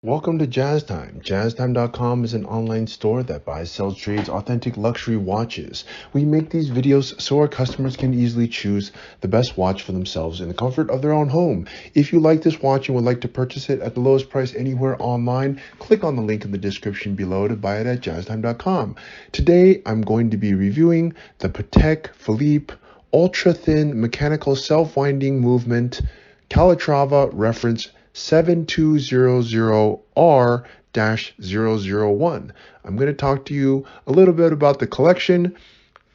Welcome to Jazz Time. JazzTime.com is an online store that buys, sells, trades authentic luxury watches. We make these videos so our customers can easily choose the best watch for themselves in the comfort of their own home. If you like this watch and would like to purchase it at the lowest price anywhere online, click on the link in the description below to buy it at JazzTime.com. Today, I'm going to be reviewing the Patek Philippe Ultra Thin Mechanical Self-Winding Movement Calatrava Reference 7200R-001. I'm going to talk to you a little bit about the collection,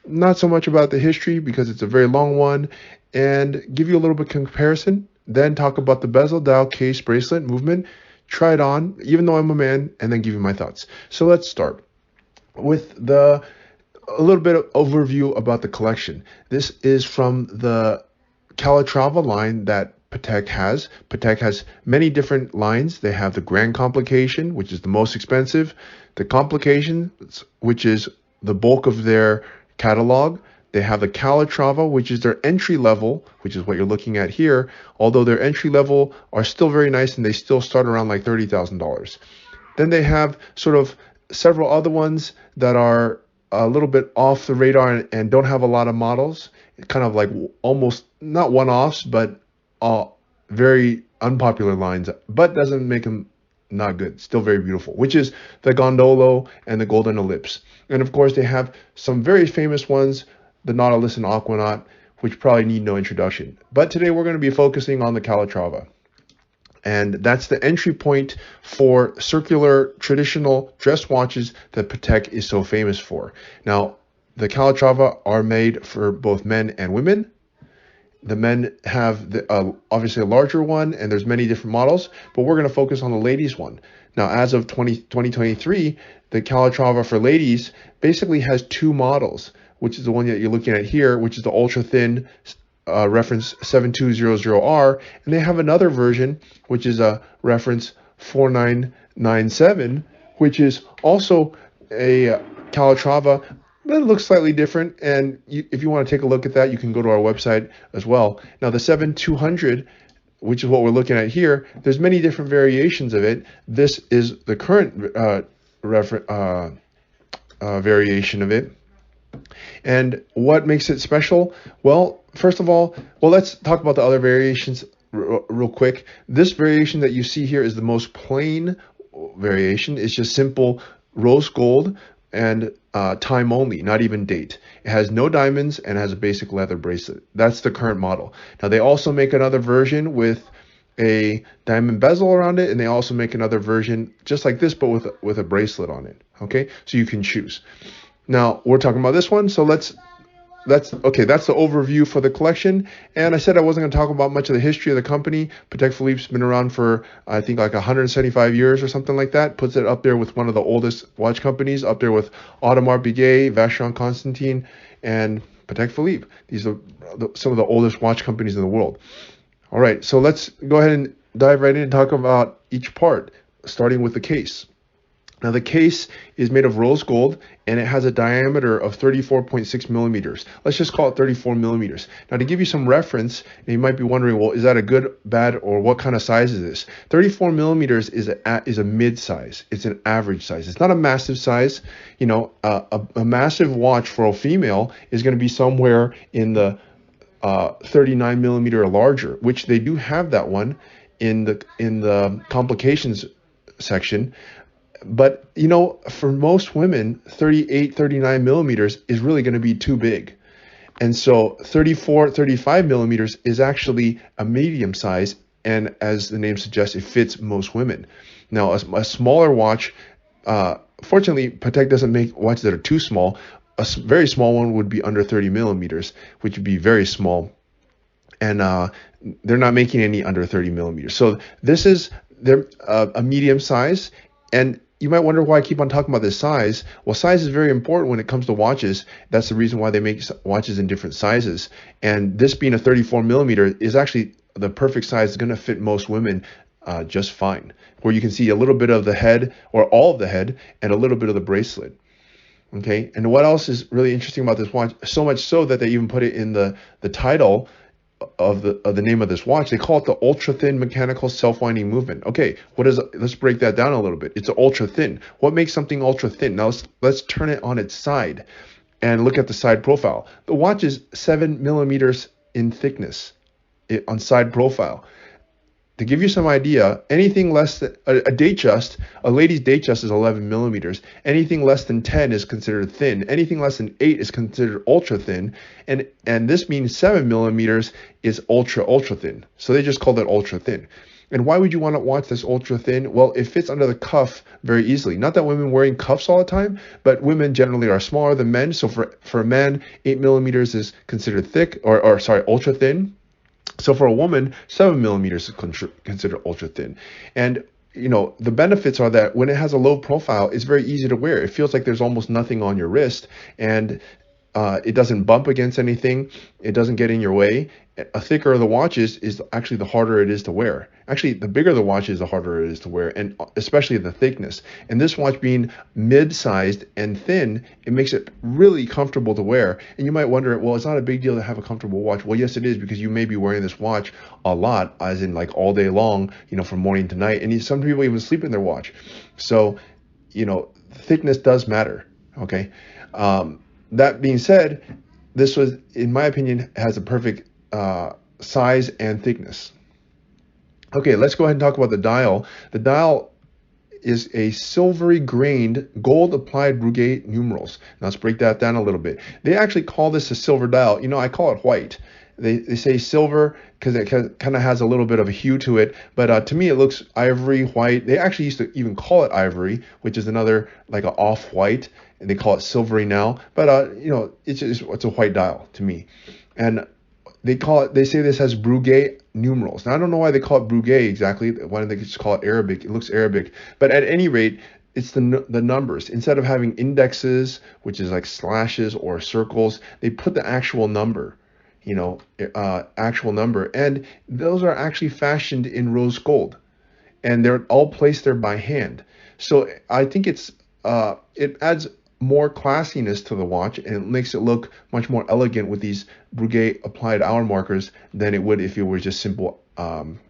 not so much about the history because it's a very long one, and give you a little bit of comparison, then talk about the bezel, dial, case, bracelet, movement, try it on, even though I'm a man, and then give you my thoughts. So let's start with a little bit of overview about the collection. This is from the Calatrava line that Patek has. Patek has many different lines. They have the Grand Complication, which is the most expensive, the Complication, which is the bulk of their catalog. They have the Calatrava, which is their entry level, which is what you're looking at here, although their entry level are still very nice and they still start around like $30,000. Then they have sort of several other ones that are a little bit off the radar and don't have a lot of models, kind of like almost not one-offs, but very unpopular lines, but doesn't make them not good. Still very beautiful, which is the Gondolo and the Golden Ellipse. And of course, they have some very famous ones, the Nautilus and Aquanaut, which probably need no introduction. But today we're going to be focusing on the Calatrava. And that's the entry point for circular traditional dress watches that Patek is so famous for. Now, the Calatrava are made for both men and women. The men have obviously a larger one, and there's many different models, but we're going to focus on the ladies one. Now, as of 2023, the Calatrava for ladies basically has two models, which is the one that you're looking at here, which is the ultra thin reference 7200R, and they have another version, which is a reference 4997, which is also a Calatrava, but it looks slightly different. And if you want to take a look at that, you can go to our website as well. Now, the 7200, which is what we're looking at here, there's many different variations of it. This is the current variation of it. And what makes it special? Well, first of all, let's talk about the other variations real quick. This variation that you see here is the most plain variation. It's just simple rose gold and time only, not even date. It has no diamonds and has a basic leather bracelet. That's the current model. Now, they also make another version with a diamond bezel around it, and they also make another version just like this, but with a bracelet on it. Okay, so you can choose. Now, we're talking about this one, so that's the overview for the collection. And I said I wasn't going to talk about much of the history of the company. Patek Philippe's been around for, I think, like 175 years or something like that. Puts it up there with one of the oldest watch companies, up there with Audemars Piguet, Vacheron Constantin, and Patek Philippe. These are some of the oldest watch companies in the world. All right, so let's go ahead and dive right in and talk about each part, starting with the case. Now, the case is made of rose gold, and it has a diameter of 34.6 millimeters. Let's just call it 34 millimeters. Now, to give you some reference, you might be wondering, well, is that a good, bad, or what kind of size is this? 34 millimeters is a mid size. It's an average size. It's not a massive size. You know, a massive watch for a female is going to be somewhere in the 39 millimeter or larger, which they do have that one in the complications section. But, you know, for most women, 38, 39 millimeters is really going to be too big. And so 34, 35 millimeters is actually a medium size. And as the name suggests, it fits most women. Now, a smaller watch, fortunately, Patek doesn't make watches that are too small. A very small one would be under 30 millimeters, which would be very small. And they're not making any under 30 millimeters. So this is a medium size. And you might wonder why I keep on talking about this size. Well, size is very important when it comes to watches. That's the reason why they make watches in different sizes. And this being a 34 millimeter is actually the perfect size. It's going to fit most women just fine. Where you can see a little bit of the head or all of the head and a little bit of the bracelet. Okay. And what else is really interesting about this watch? So much so that they even put it in the title of the name of this watch. They call it the ultra thin mechanical self-winding movement. Okay, let's break that down a little bit. It's ultra thin. What makes something ultra thin? Now let's turn it on its side and look at the side profile. The watch is 7 millimeters in thickness on side profile. To give you some idea, anything less than a date just, a lady's date just is 11 millimeters. Anything less than 10 is considered thin. Anything less than 8 is considered ultra thin. And this means 7 millimeters is ultra thin. So they just called it ultra thin. And why would you want to watch this ultra thin? Well, it fits under the cuff very easily. Not that women wearing cuffs all the time, but women generally are smaller than men. So for a man, 8 millimeters is considered thick, or sorry, ultra thin. So for a woman, 7 millimeters is considered ultra thin. And the benefits are that when it has a low profile, it's very easy to wear. It feels like there's almost nothing on your wrist, and it doesn't bump against anything. It doesn't get in your way. A thicker the watch is actually the harder it is to wear. Actually, the bigger the watch is, the harder it is to wear, and especially the thickness. And this watch being mid-sized and thin, it makes it really comfortable to wear. And you might wonder, well, it's not a big deal to have a comfortable watch. Well, yes, it is, because you may be wearing this watch a lot, as in like all day long, from morning to night. And some people even sleep in their watch. So, thickness does matter. Okay. That being said, this was, in my opinion, has a perfect size and thickness. Okay, let's go ahead and talk about the dial. The dial is a silvery grained gold applied Breguet numerals. Now let's break that down a little bit. They actually call this a silver dial. I call it white. They say silver because it kind of has a little bit of a hue to it, but to me it looks ivory white. They actually used to even call it ivory, which is another like an off white, and they call it silvery now. But it's a white dial to me, and they say this has Breguet numerals. Now I don't know why they call it Breguet exactly. Why don't they just call it Arabic? It looks Arabic, but at any rate, it's the numbers. Instead of having indexes, which is like slashes or circles, they put the actual number. Actual number, and those are actually fashioned in rose gold, and they're all placed there by hand. So I think it adds more classiness to the watch, and it makes it look much more elegant with these Breguet applied hour markers than it would if it were just simple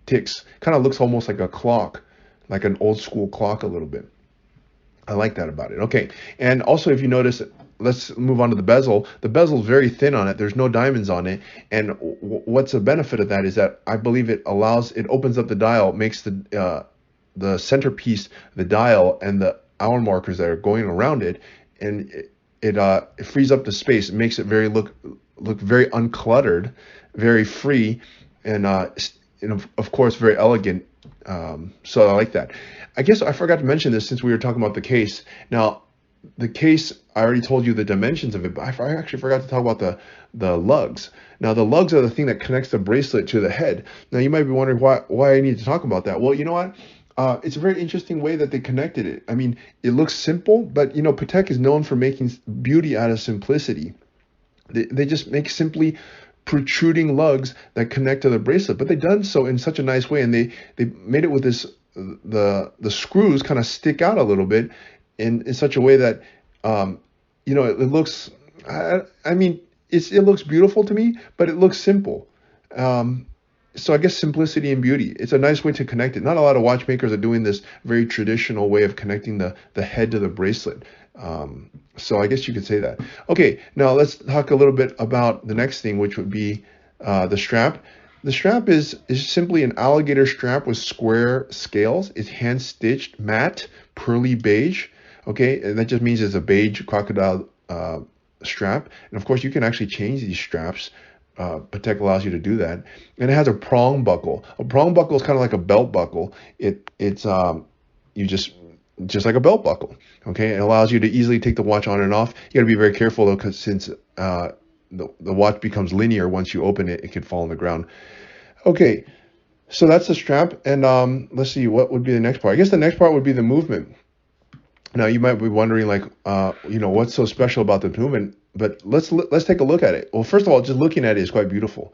ticks. Kind of looks almost like a clock, like an old school clock a little bit. I like that about it. Okay, and also if you notice, let's move on to the bezel. The bezel is very thin on it. There's no diamonds on it. And what's the benefit of that is that I believe it opens up the dial, makes the centerpiece, the dial, and the hour markers that are going around it, and it frees up the space. It makes it look very uncluttered, very free, and of course very elegant. So I like that. I guess I forgot to mention this since we were talking about the case. Now, the case, I already told you the dimensions of it, but I actually forgot to talk about the lugs. Now, the lugs are the thing that connects the bracelet to the head. Now, you might be wondering why I need to talk about that. Well, you know what? It's a very interesting way that they connected it. I mean, it looks simple, but Patek is known for making beauty out of simplicity. They just make simply protruding lugs that connect to the bracelet, but they've done so in such a nice way, and they made it with this the screws kind of stick out a little bit in such a way that it looks, I mean, it looks beautiful to me, but it looks simple. So I guess simplicity and beauty, it's a nice way to connect it. Not a lot of watchmakers are doing this very traditional way of connecting the head to the bracelet. So I guess you could say that. Okay, now let's talk a little bit about the next thing, which would be the strap. The strap is simply an alligator strap with square scales. It's hand stitched, matte, pearly beige. Okay, and that just means it's a beige crocodile strap. And of course, you can actually change these straps. Patek allows you to do that. And it has a prong buckle. A prong buckle is kind of like a belt buckle. It's you just like a belt buckle. Okay, it allows you to easily take the watch on and off. You got to be very careful though, because since the watch becomes linear, once you open it, it can fall on the ground. Okay, so that's the strap. And let's see, what would be the next part? I guess the next part would be the movement. Now you might be wondering, like, what's so special about the movement? But let's take a look at it. Well, first of all, just looking at it is quite beautiful,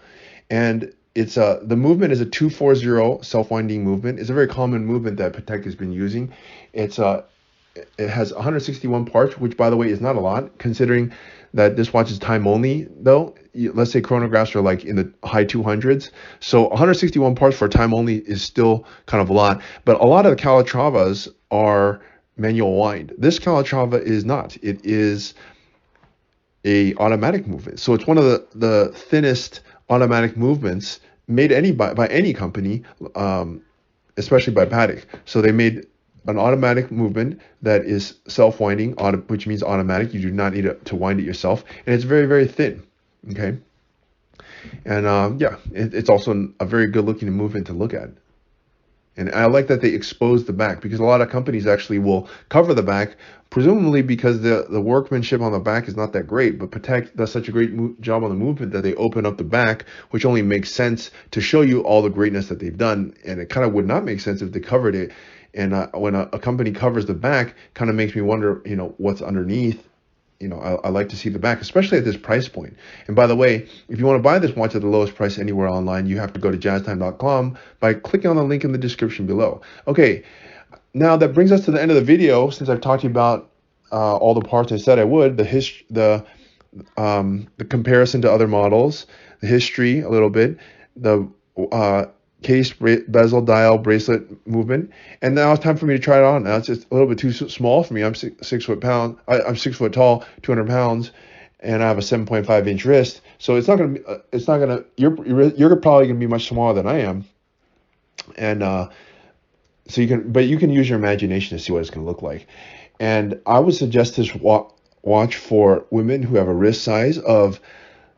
and it's the movement is a 240 self-winding movement. It's a very common movement that Patek has been using. It has 161 parts, which by the way is not a lot considering that this watch is time only though. Let's say chronographs are like in the high 200s. So 161 parts for time only is still kind of a lot. But a lot of the Calatravas are manual wind. This Calatrava is not. It is a automatic movement. So it's one of the thinnest automatic movements made by any company, especially by Patek. So they made an automatic movement that is self-winding, which means automatic. You do not need to wind it yourself, and it's very, very thin. Okay, and yeah, it's also a very good-looking movement to look at. And I like that they expose the back, because a lot of companies actually will cover the back, presumably because the workmanship on the back is not that great. But Patek does such a great job on the movement that they open up the back, which only makes sense to show you all the greatness that they've done. And it kind of would not make sense if they covered it. And when a company covers the back, kind of makes me wonder, what's underneath. I like to see the back, especially at this price point. And by the way, if you want to buy this watch at the lowest price anywhere online, you have to go to jazztime.com by clicking on the link in the description below. Okay, now that brings us to the end of the video. Since I've talked to you about all the parts I said I would, the comparison to other models, the history a little bit, the case, bezel, dial, bracelet movement, and now it's time for me to try it on. Now it's just a little bit too small for me. I'm 6 foot tall, 200 pounds, and I have a 7.5 inch wrist. So it's not gonna. You're probably gonna be much smaller than I am, and so you can use your imagination to see what it's gonna look like. And I would suggest this watch for women who have a wrist size of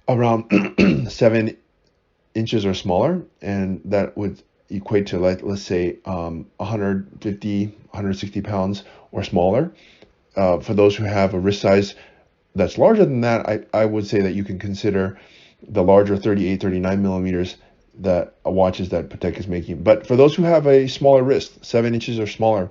around 7 inches or smaller, and that would equate to, like, let's say 150, 160 pounds or smaller. For those who have a wrist size that's larger than that, I would say that you can consider the larger 38, 39 millimeters that watches that Patek is making. But for those who have a smaller wrist, 7 inches or smaller,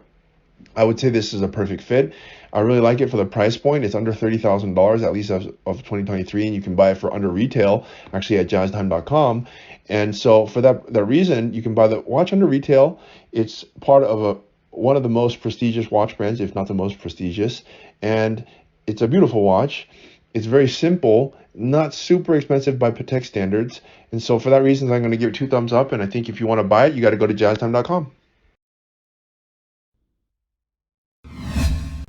I would say this is a perfect fit. I really like it for the price point. It's under $30,000, at least of 2023, and you can buy it for under retail, actually, at jazztime.com. And so for that reason, you can buy the watch under retail. It's part of one of the most prestigious watch brands, if not the most prestigious, and it's a beautiful watch. It's very simple, not super expensive by Patek standards, and so for that reason, I'm going to give it 2 thumbs up. And I think if you want to buy it, you got to go to jazztime.com.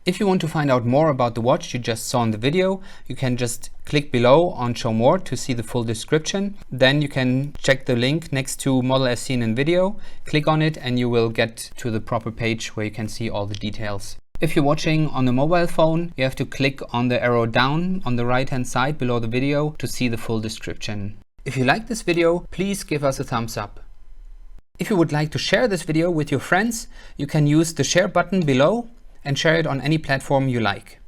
If you want to find out more about the watch you just saw in the video, you can just click below on Show More to see the full description. Then you can check the link next to Model as seen in video, click on it, and you will get to the proper page where you can see all the details. If you're watching on a mobile phone, you have to click on the arrow down on the right hand side below the video to see the full description. If you like this video, please give us a thumbs up. If you would like to share this video with your friends, you can use the share button below and share it on any platform you like.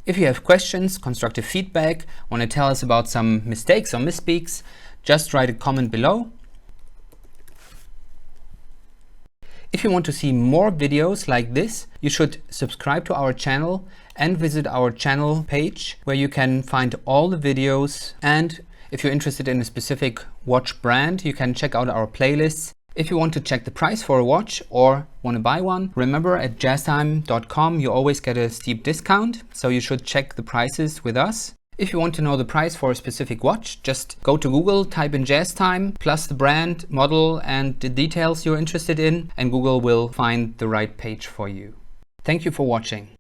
If you have questions, constructive feedback, want to tell us about some mistakes or misspeaks, just write a comment below. If you want to see more videos like this, you should subscribe to our channel and visit our channel page where you can find all the videos. And if you're interested in a specific watch brand, you can check out our playlists. If you want to check the price for a watch or want to buy one, remember at jazztime.com you always get a steep discount, so you should check the prices with us. If you want to know the price for a specific watch, just go to Google, type in JazzTime, plus the brand, model, and the details you're interested in, and Google will find the right page for you. Thank you for watching.